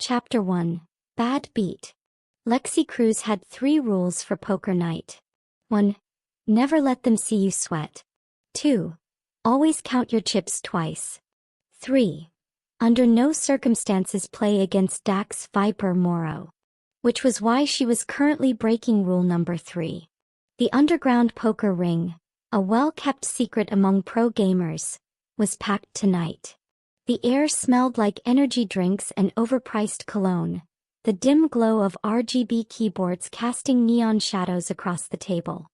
Chapter 1. Bad Beat. Lexi Cruz had 3 rules for poker night. 1. Never let them see you sweat. 2. Always count your chips twice. 3. Under no circumstances play against Dax Viper Morrow. Which was why she was currently breaking rule number 3. The underground poker ring, a well-kept secret among pro gamers, was packed tonight. The air smelled like energy drinks and overpriced cologne, the dim glow of RGB keyboards casting neon shadows across the table.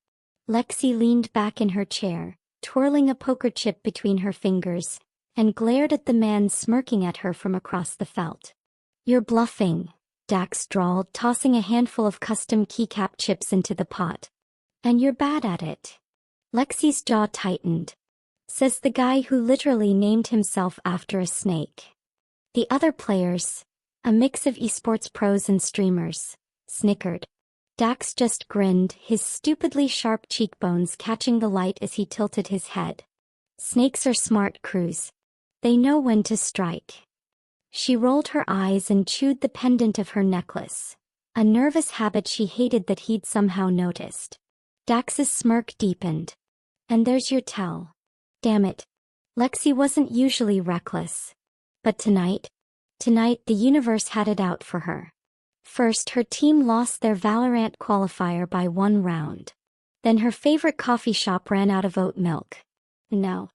Lexi leaned back in her chair, twirling a poker chip between her fingers, and glared at the man smirking at her from across the felt. "You're bluffing," Dax drawled, tossing a handful of custom keycap chips into the pot. "And you're bad at it." Lexi's jaw tightened. Says the guy who literally named himself after a snake. The other players, a mix of esports pros and streamers, snickered. Dax just grinned, his stupidly sharp cheekbones catching the light as he tilted his head. "Snakes are smart, Cruz. They know when to strike." She rolled her eyes and chewed the pendant of her necklace, a nervous habit she hated that he'd somehow noticed. Dax's smirk deepened. "And there's your tell." Damn it. Lexi wasn't usually reckless. But tonight the universe had it out for her. First, her team lost their Valorant qualifier by 1 round. Then her favorite coffee shop ran out of oat milk. Now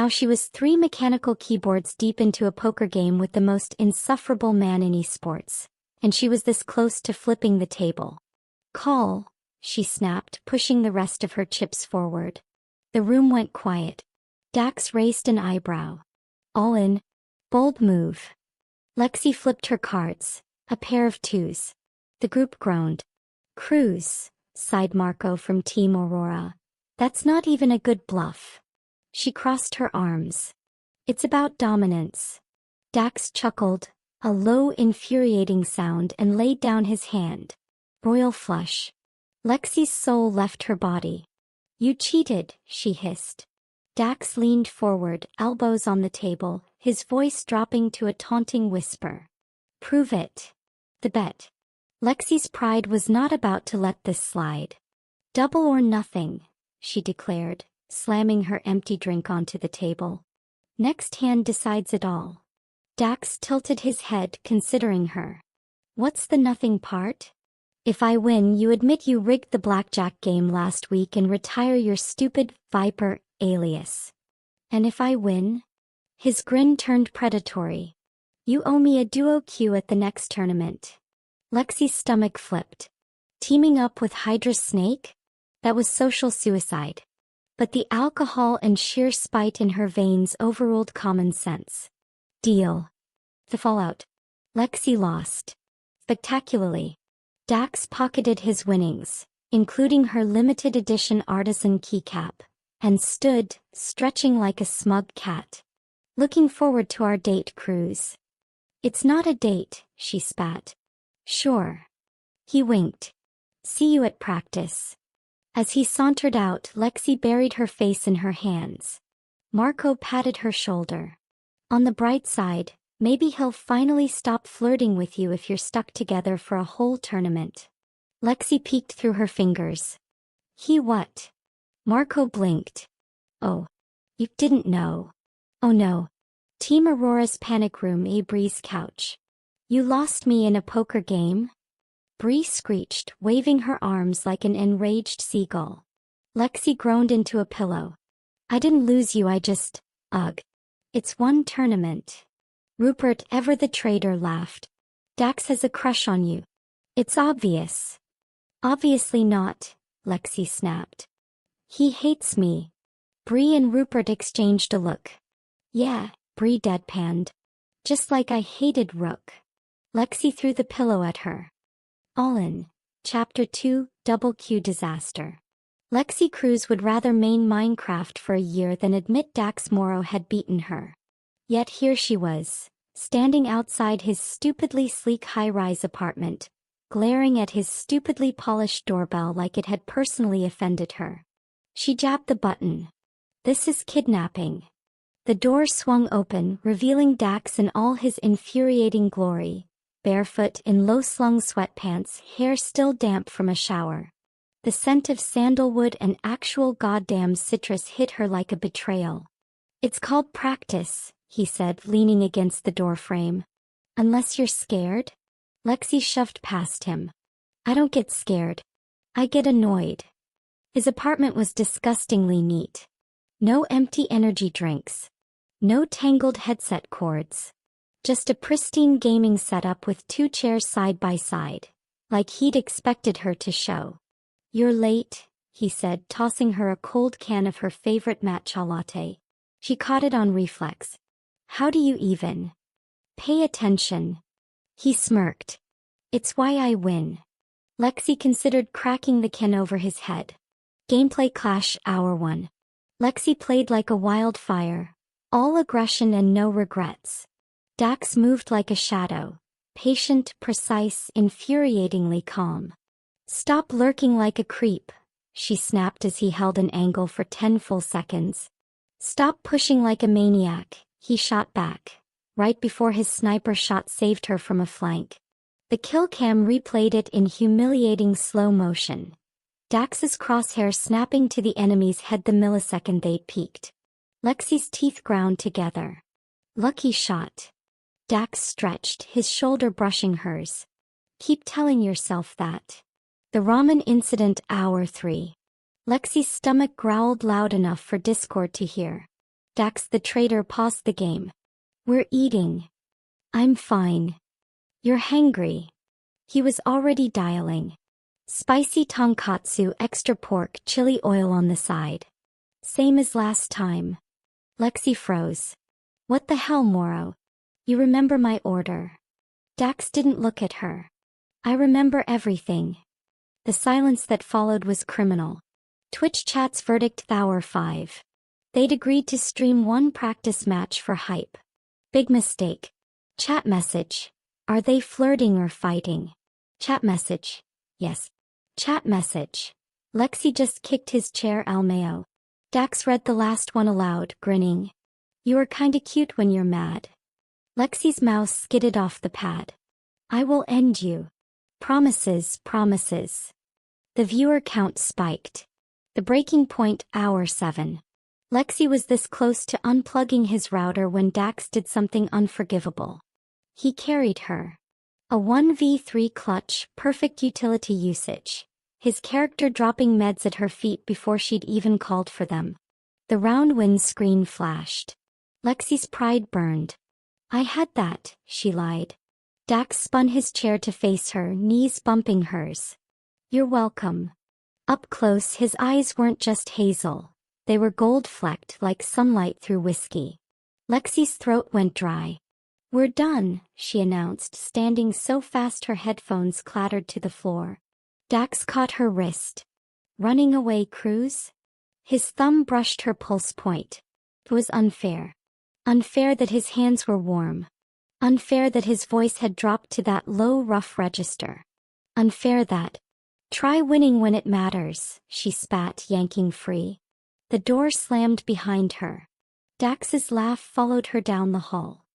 she was 3 mechanical keyboards deep into a poker game with the most insufferable man in esports, and she was this close to flipping the table. "Call," she snapped, pushing the rest of her chips forward. The room went quiet. Dax raised an eyebrow. "All in." "Bold move." Lexi flipped her cards, a pair of 2s. The group groaned. "Cruz," sighed Marco from Team Aurora. "That's not even a good bluff." She crossed her arms. "It's about dominance." Dax chuckled, a low infuriating sound, and laid down his hand. Royal flush. Lexi's soul left her body. "You cheated," she hissed. Dax leaned forward, elbows on the table, his voice dropping to a taunting whisper. "Prove it." The bet. Lexi's pride was not about to let this slide. "Double or nothing," she declared, slamming her empty drink onto the table. "Next hand decides it all." Dax tilted his head, considering her. "What's the nothing part?" "If I win, you admit you rigged the blackjack game last week and retire your stupid Viper alias. And if I win?" His grin turned predatory. "You owe me a duo Q at the next tournament." Lexi's stomach flipped. Teaming up with Hydra Snake? That was social suicide. But the alcohol and sheer spite in her veins overruled common sense. "Deal." The fallout. Lexi lost. Spectacularly. Dax pocketed his winnings, including her limited edition artisan keycap, and stood, stretching like a smug cat. "Looking forward to our date, Cruz." "It's not a date," she spat. "Sure." He winked. "See you at practice." As he sauntered out, Lexi buried her face in her hands. Marco patted her shoulder. "On the bright side, maybe he'll finally stop flirting with you if you're stuck together for a whole tournament." Lexi peeked through her fingers. "He what?" Marco blinked. "Oh. You didn't know." "Oh no. Team Aurora's panic room, a Bree's couch." "You lost me in a poker game?" Bree screeched, waving her arms like an enraged seagull. Lexi groaned into a pillow. "I didn't lose you, I just, ugh. It's one tournament." Rupert, ever the traitor, laughed. "Dax has a crush on you." "It's obvious." "Obviously not," Lexi snapped. "He hates me." Bree and Rupert exchanged a look. "Yeah," Bree deadpanned. "Just like I hated Rook." Lexi threw the pillow at her. All in. Chapter 2, Double Q Disaster. Lexi Cruz would rather main Minecraft for a year than admit Dax Morrow had beaten her. Yet here she was, standing outside his stupidly sleek high-rise apartment, glaring at his stupidly polished doorbell like it had personally offended her. She jabbed the button. "This is kidnapping." The door swung open, revealing Dax in all his infuriating glory, barefoot in low-slung sweatpants, hair still damp from a shower. The scent of sandalwood and actual goddamn citrus hit her like a betrayal. "It's called practice," he said, leaning against the doorframe. "Unless you're scared?" Lexi shoved past him. "I don't get scared. I get annoyed." His apartment was disgustingly neat. No empty energy drinks. No tangled headset cords. Just a pristine gaming setup with 2 chairs side by side, like he'd expected her to show. "You're late," he said, tossing her a cold can of her favorite matcha latte. She caught it on reflex. "How do you even pay attention?" He smirked. "It's why I win." Lexi considered cracking the can over his head. Gameplay Clash Hour 1. Lexi played like a wildfire, all aggression and no regrets. Dax moved like a shadow, patient, precise, infuriatingly calm. "Stop lurking like a creep," she snapped as he held an angle for 10 full seconds. "Stop pushing like a maniac," he shot back, right before his sniper shot saved her from a flank. The kill cam replayed it in humiliating slow motion. Dax's crosshair snapping to the enemy's head the millisecond they peaked. Lexi's teeth ground together. "Lucky shot." Dax stretched, his shoulder brushing hers. "Keep telling yourself that." The ramen incident Hour 3. Lexi's stomach growled loud enough for Discord to hear. Dax the traitor paused the game. "We're eating." "I'm fine." "You're hangry." He was already dialing. "Spicy tonkatsu, extra pork, chili oil on the side." "Same as last time." Lexi froze. "What the hell, Morrow? You remember my order?" Dax didn't look at her. "I remember everything." The silence that followed was criminal. Twitch chat's verdict Hour 5. They'd agreed to stream one practice match for hype. Big mistake. Chat message. "Are they flirting or fighting?" Chat message. "Yes." Chat message. Lexi just kicked his chair Almeo. Dax read the last one aloud, grinning. "You are kinda cute when you're mad." Lexi's mouse skidded off the pad. "I will end you." Promises, promises. The viewer count spiked. The breaking point Hour 7. Lexi was this close to unplugging his router when Dax did something unforgivable. He carried her. A 1v3 clutch, perfect utility usage. His character dropping meds at her feet before she'd even called for them. The round win screen flashed. Lexi's pride burned. "I had that," she lied. Dax spun his chair to face her, knees bumping hers. "You're welcome." Up close, his eyes weren't just hazel. They were gold-flecked like sunlight through whiskey. Lexi's throat went dry. "We're done," she announced, standing so fast her headphones clattered to the floor. Dax caught her wrist. "Running away, Cruz?" His thumb brushed her pulse point. It was unfair. Unfair that his hands were warm. Unfair that his voice had dropped to that low, rough register. Unfair that... "Try winning when it matters," she spat, yanking free. The door slammed behind her. Dax's laugh followed her down the hall.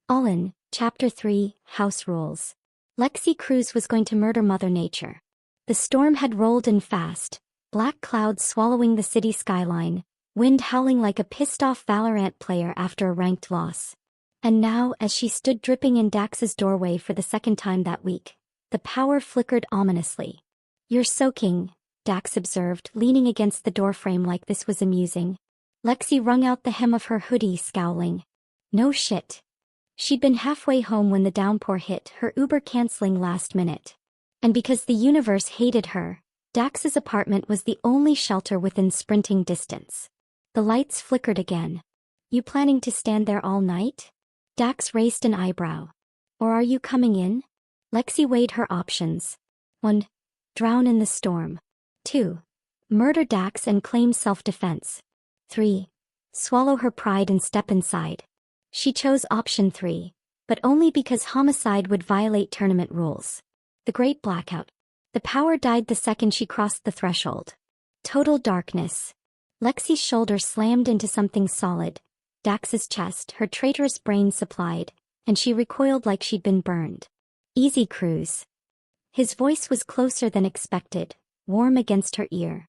All in, Chapter 3, House Rules. Lexi Cruz was going to murder Mother Nature. The storm had rolled in fast, black clouds swallowing the city skyline, wind howling like a pissed-off Valorant player after a ranked loss. And now, as she stood dripping in Dax's doorway for the second time that week, the power flickered ominously. "You're soaking," Dax observed, leaning against the doorframe like this was amusing. Lexi wrung out the hem of her hoodie, scowling. "No shit." She'd been halfway home when the downpour hit, her Uber canceling last minute. And because the universe hated her, Dax's apartment was the only shelter within sprinting distance. The lights flickered again. "You planning to stand there all night?" Dax raised an eyebrow. "Or are you coming in?" Lexi weighed her options. 1. Drown in the storm. 2. Murder Dax and claim self-defense. 3. Swallow her pride and step inside. She chose option 3, but only because homicide would violate tournament rules. The Great Blackout. The power died the second she crossed the threshold. Total darkness. Lexi's shoulder slammed into something solid. Dax's chest, her traitorous brain supplied, and she recoiled like she'd been burned. Easy, Cruz. His voice was closer than expected, warm against her ear.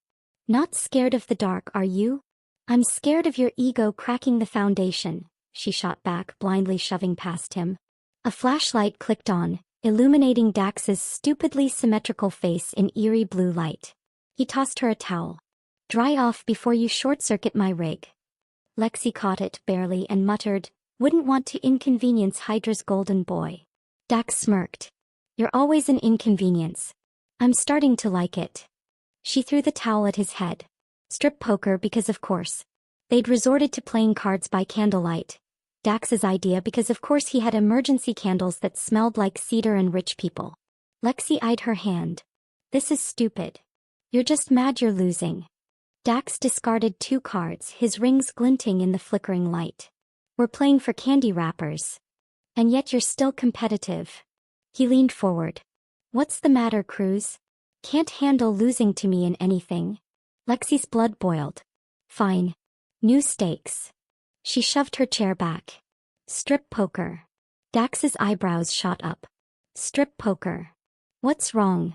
Not scared of the dark, are you? I'm scared of your ego cracking the foundation, she shot back, blindly shoving past him. A flashlight clicked on, illuminating Dax's stupidly symmetrical face in eerie blue light. He tossed her a towel. Dry off before you short-circuit my rig. Lexi caught it barely and muttered, wouldn't want to inconvenience Hydra's golden boy. Dax smirked. You're always an inconvenience. I'm starting to like it. She threw the towel at his head. Strip poker because of course. They'd resorted to playing cards by candlelight. Dax's idea because of course he had emergency candles that smelled like cedar and rich people. Lexi eyed her hand. This is stupid. You're just mad you're losing. Dax discarded 2 cards, his rings glinting in the flickering light. We're playing for candy wrappers. And yet you're still competitive. He leaned forward. What's the matter, Cruz? Can't handle losing to me in anything? Lexi's blood boiled. Fine. New stakes. She shoved her chair back. Strip poker. Dax's eyebrows shot up. Strip poker. What's wrong?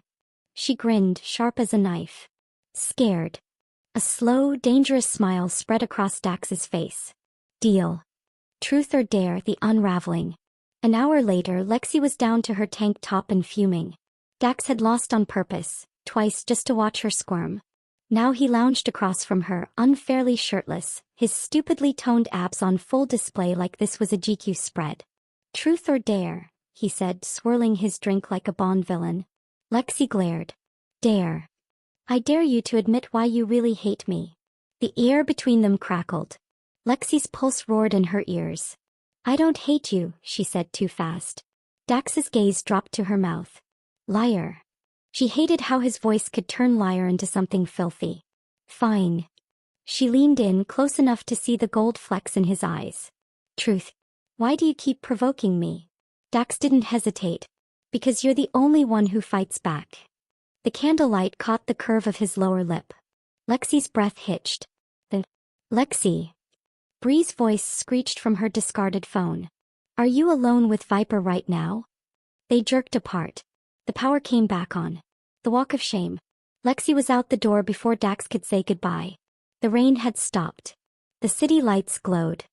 She grinned, sharp as a knife. Scared. A slow, dangerous smile spread across Dax's face. Deal. Truth or dare, the unraveling. An hour later, Lexi was down to her tank top and fuming. Dax had lost on purpose, twice just to watch her squirm. Now he lounged across from her, unfairly shirtless, his stupidly toned abs on full display like this was a GQ spread. Truth or dare, he said, swirling his drink like a Bond villain. Lexi glared. Dare. I dare you to admit why you really hate me. The air between them crackled. Lexi's pulse roared in her ears. I don't hate you, she said too fast. Dax's gaze dropped to her mouth. Liar. She hated how his voice could turn liar into something filthy. Fine. She leaned in close enough to see the gold flecks in his eyes. Truth. Why do you keep provoking me? Dax didn't hesitate. Because you're the only one who fights back. The candlelight caught the curve of his lower lip. Lexi's breath hitched. Lexi. Bree's voice screeched from her discarded phone. Are you alone with Viper right now? They jerked apart. The power came back on. The walk of shame. Lexi was out the door before Dax could say goodbye. The rain had stopped. The city lights glowed.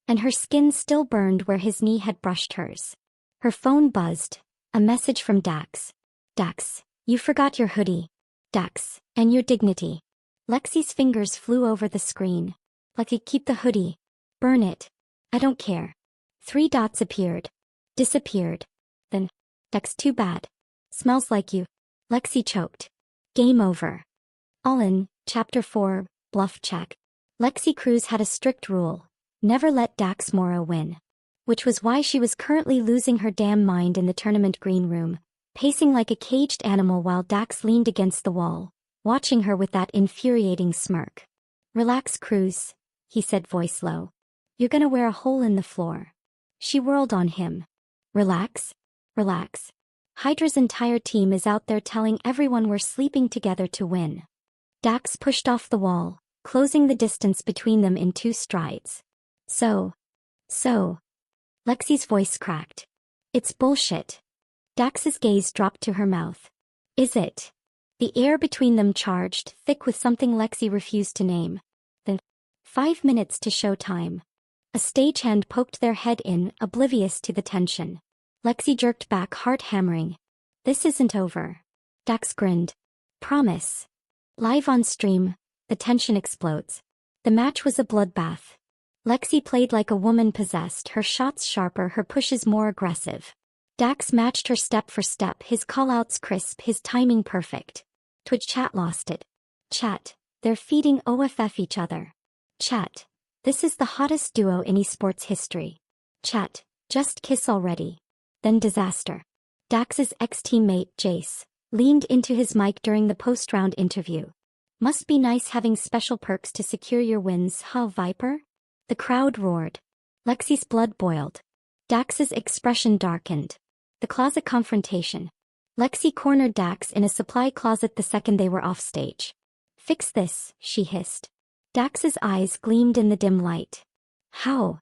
And her skin still burned where his knee had brushed hers. Her phone buzzed. A message from Dax. Dax, you forgot your hoodie. Dax, and your dignity. Lexi's fingers flew over the screen. Lexi, keep the hoodie. Burn it. I don't care. 3 dots appeared. Disappeared. Then, Dax, too bad. Smells like you. Lexi choked. Game over. All in, Chapter 4, Bluff Check. Lexi Cruz had a strict rule. Never let Dax Morrow win. Which was why she was currently losing her damn mind in the tournament green room, pacing like a caged animal while Dax leaned against the wall, watching her with that infuriating smirk. Relax, Cruz, he said, voice low. You're gonna wear a hole in the floor. She whirled on him. Relax? Relax. Hydra's entire team is out there telling everyone we're sleeping together to win. Dax pushed off the wall, closing the distance between them in 2 strides. So. Lexi's voice cracked. It's bullshit. Dax's gaze dropped to her mouth. Is it? The air between them charged, thick with something Lexi refused to name. Then, 5 minutes to show time. A stagehand poked their head in, oblivious to the tension. Lexi jerked back, heart hammering. This isn't over. Dax grinned. Promise. Live on stream, the tension explodes. The match was a bloodbath. Lexi played like a woman possessed, her shots sharper, her pushes more aggressive. Dax matched her step for step, his callouts crisp, his timing perfect. Twitch chat lost it. Chat, they're feeding OFF each other. Chat, this is the hottest duo in esports history. Chat, just kiss already. Then disaster. Dax's ex-teammate, Jace, leaned into his mic during the post-round interview. Must be nice having special perks to secure your wins, huh, Viper? The crowd roared. Lexi's blood boiled. Dax's expression darkened. The closet confrontation. Lexi cornered Dax in a supply closet the second they were off stage. Fix this, she hissed. Dax's eyes gleamed in the dim light. How?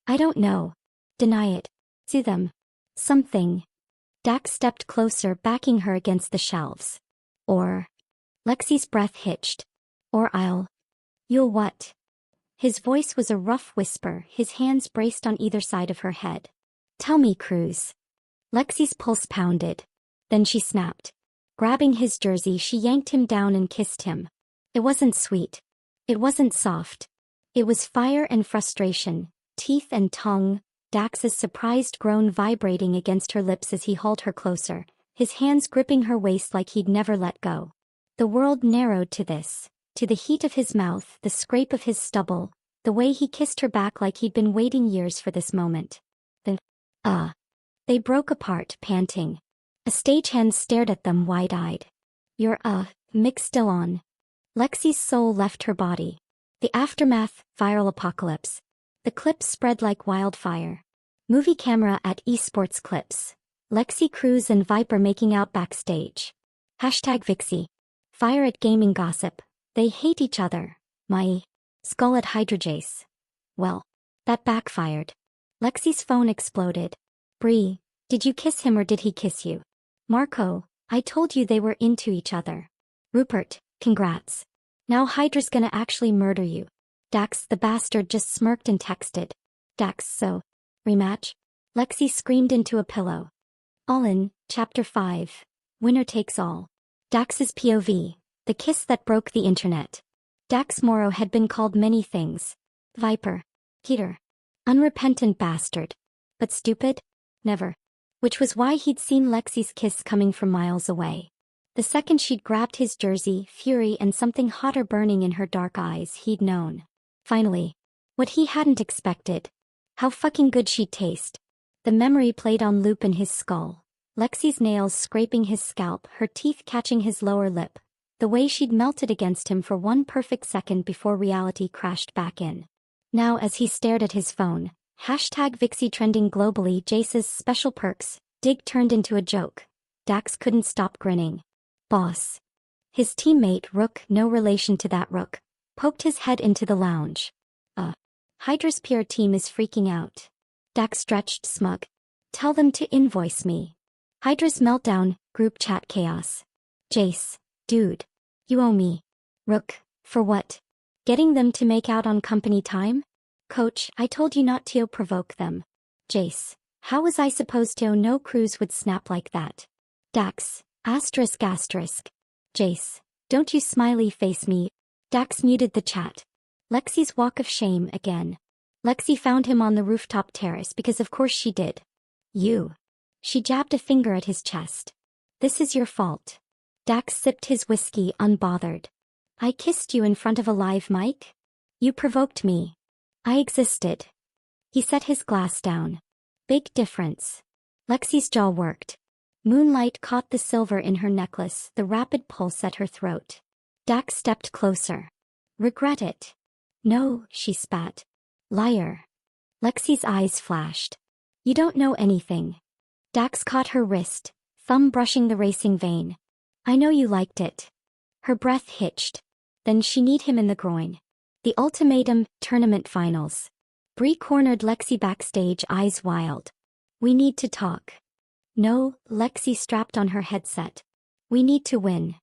I don't know. Deny it. Sue them. Something. Dax stepped closer, backing her against the shelves. Or. Lexi's breath hitched. Or you'll what? His voice was a rough whisper, his hands braced on either side of her head. Tell me, Cruz. Lexi's pulse pounded. Then she snapped. Grabbing his jersey, she yanked him down and kissed him. It wasn't sweet. It wasn't soft. It was fire and frustration, teeth and tongue, Dax's surprised groan vibrating against her lips as he hauled her closer, his hands gripping her waist like he'd never let go. The world narrowed to this, to the heat of his mouth, the scrape of his stubble, the way he kissed her back like he'd been waiting years for this moment. They broke apart, panting. A stagehand stared at them wide-eyed. Your mix still on. Lexi's soul left her body. The aftermath, viral apocalypse. The clips spread like wildfire. Movie camera at Esports clips. Lexi Cruz and Viper making out backstage. #Vixie. Fire at gaming gossip. They hate each other. My skull at Hydrajace. Well, that backfired. Lexi's phone exploded. Bree, did you kiss him or did he kiss you? Marco, I told you they were into each other. Rupert, congrats. Now Hydra's gonna actually murder you. Dax the bastard just smirked and texted. Dax, so. Rematch? Lexi screamed into a pillow. All in, Chapter 5. Winner takes all. Dax's POV. The kiss that broke the internet. Dax Morrow had been called many things. Viper. Peter. Unrepentant bastard. But stupid? Never. Which was why he'd seen Lexi's kiss coming from miles away. The second she'd grabbed his jersey, fury and something hotter burning in her dark eyes, he'd known. Finally. What he hadn't expected. How fucking good she'd taste. The memory played on loop in his skull. Lexi's nails scraping his scalp, her teeth catching his lower lip. The way she'd melted against him for one perfect second before reality crashed back in. Now as he stared at his phone, #Vixie trending globally, Jace's special perks, dig turned into a joke. Dax couldn't stop grinning. Boss. His teammate Rook, no relation to that Rook, poked his head into the lounge. Hydra's PR team is freaking out. Dax stretched smug. Tell them to invoice me. Hydra's meltdown, group chat chaos. Jace, dude. You owe me. Rook, for what? Getting them to make out on company time? Coach, I told you not to provoke them. Jace, how was I supposed to know Cruz would snap like that? Dax, asterisk. Jace, don't you smiley face me. Dax muted the chat. Lexi's walk of shame again. Lexi found him on the rooftop terrace because of course she did. You. She jabbed a finger at his chest. This is your fault. Dax sipped his whiskey unbothered. I kissed you in front of a live mic? You provoked me. I existed. He set his glass down. Big difference. Lexi's jaw worked. Moonlight caught the silver in her necklace, the rapid pulse at her throat. Dax stepped closer. Regret it? No, she spat. Liar. Lexi's eyes flashed. You don't know anything. Dax caught her wrist, thumb brushing the racing vein. I know you liked it. Her breath hitched. Then she kneed him in the groin. The ultimatum, tournament finals. Bree cornered Lexi backstage, eyes wild. We need to talk. No, Lexi strapped on her headset. We need to win.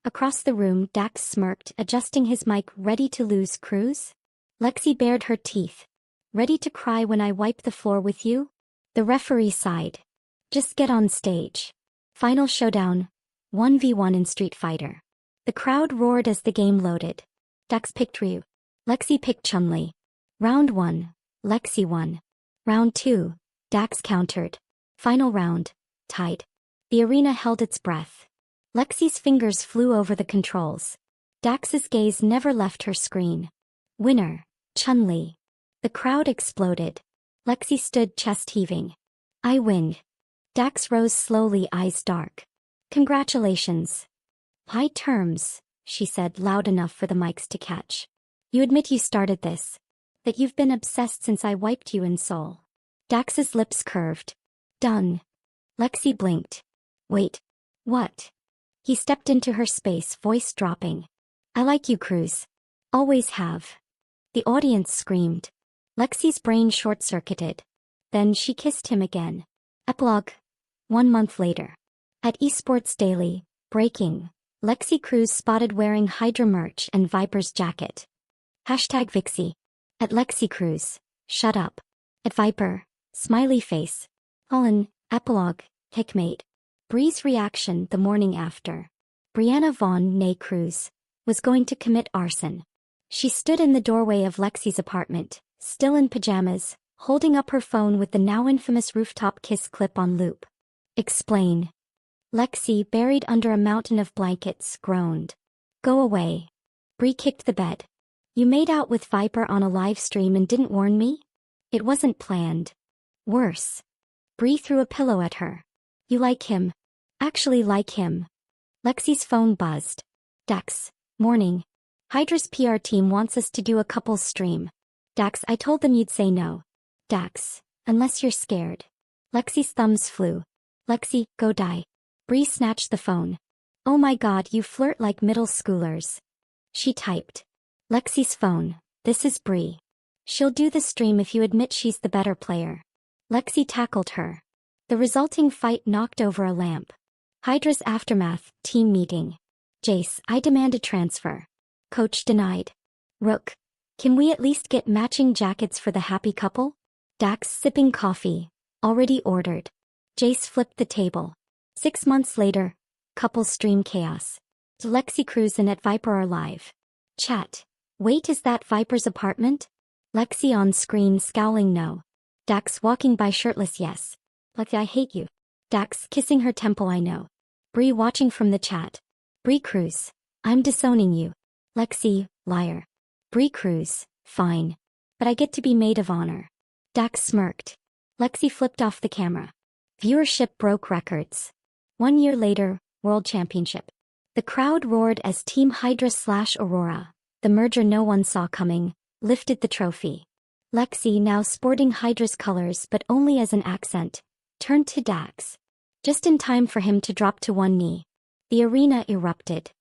Across the room, Dax smirked, adjusting his mic. Ready to lose, Cruz? Lexi bared her teeth. Ready to cry when I wipe the floor with you? The referee sighed. Just get on stage. Final showdown. 1v1 in Street Fighter. The crowd roared as the game loaded. Dax picked Ryu. Lexi picked Chun-Li. Round 1. Lexi won. Round 2. Dax countered. Final round. Tied. The arena held its breath. Lexi's fingers flew over the controls. Dax's gaze never left her screen. Winner. Chun-Li. The crowd exploded. Lexi stood chest heaving. I win. Dax rose slowly, eyes dark. Congratulations. High terms, she said loud enough for the mics to catch. You admit you started this. That you've been obsessed since I wiped you in Seoul. Dax's lips curved. Done. Lexi blinked. Wait. What? He stepped into her space, voice dropping. I like you, Cruz. Always have. The audience screamed. Lexi's brain short-circuited. Then she kissed him again. Epilogue. 1 month later. At Esports Daily, breaking. Lexi Cruz spotted wearing Hydra merch and Viper's jacket. Hashtag Vixie. At Lexi Cruz, shut up. At Viper, smiley face. Epilogue, Hickmate. Bree's reaction the morning after. Brianna Vaughn née Cruz was going to commit arson. She stood in the doorway of Lexi's apartment, still in pajamas, holding up her phone with the now infamous rooftop kiss clip on loop. Explain. Lexi, buried under a mountain of blankets, groaned. Go away. Bree kicked the bed. You made out with Viper on a live stream and didn't warn me? It wasn't planned. Worse. Bree threw a pillow at her. You like him. Actually like him. Lexi's phone buzzed. Dax, morning. Hydra's PR team wants us to do a couples stream. Dax, I told them you'd say no. Dax, unless you're scared. Lexi's thumbs flew. Lexi, go die. Bree snatched the phone. Oh my god, you flirt like middle schoolers. She typed. Lexi's phone, this is Bree. She'll do the stream if you admit she's the better player. Lexi tackled her. The resulting fight knocked over a lamp. Hydra's aftermath, team meeting. Jace, I demand a transfer. Coach denied. Rook, can we at least get matching jackets for the happy couple? Dax sipping coffee, already ordered. Jace flipped the table. 6 months later, couple stream chaos. Lexi Cruz and at Viper are live. Chat. Wait, is that Viper's apartment? Lexi on screen scowling no. Dax walking by shirtless yes. Lexi, I hate you. Dax kissing her temple I know. Bree watching from the chat. Bree Cruz. I'm disowning you. Lexi, liar. Bree Cruz, fine. But I get to be maid of honor. Dax smirked. Lexi flipped off the camera. Viewership broke records. 1 year later, World Championship. The crowd roared as Team Hydra/Aurora, the merger no one saw coming, lifted the trophy. Lexi, now sporting Hydra's colors but only as an accent, turned to Dax. Just in time for him to drop to one knee. The arena erupted.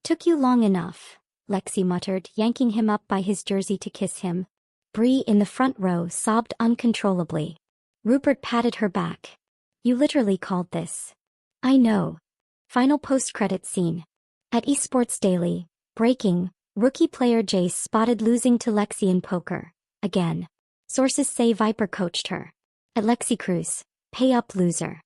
Took you long enough, Lexi muttered, yanking him up by his jersey to kiss him. Bree in the front row sobbed uncontrollably. Rupert patted her back. You literally called this. I know. Final post-credit scene. At Esports Daily, breaking, rookie player Jace spotted losing to Lexi in poker. Again. Sources say Viper coached her. At Lexi Cruz, pay up loser.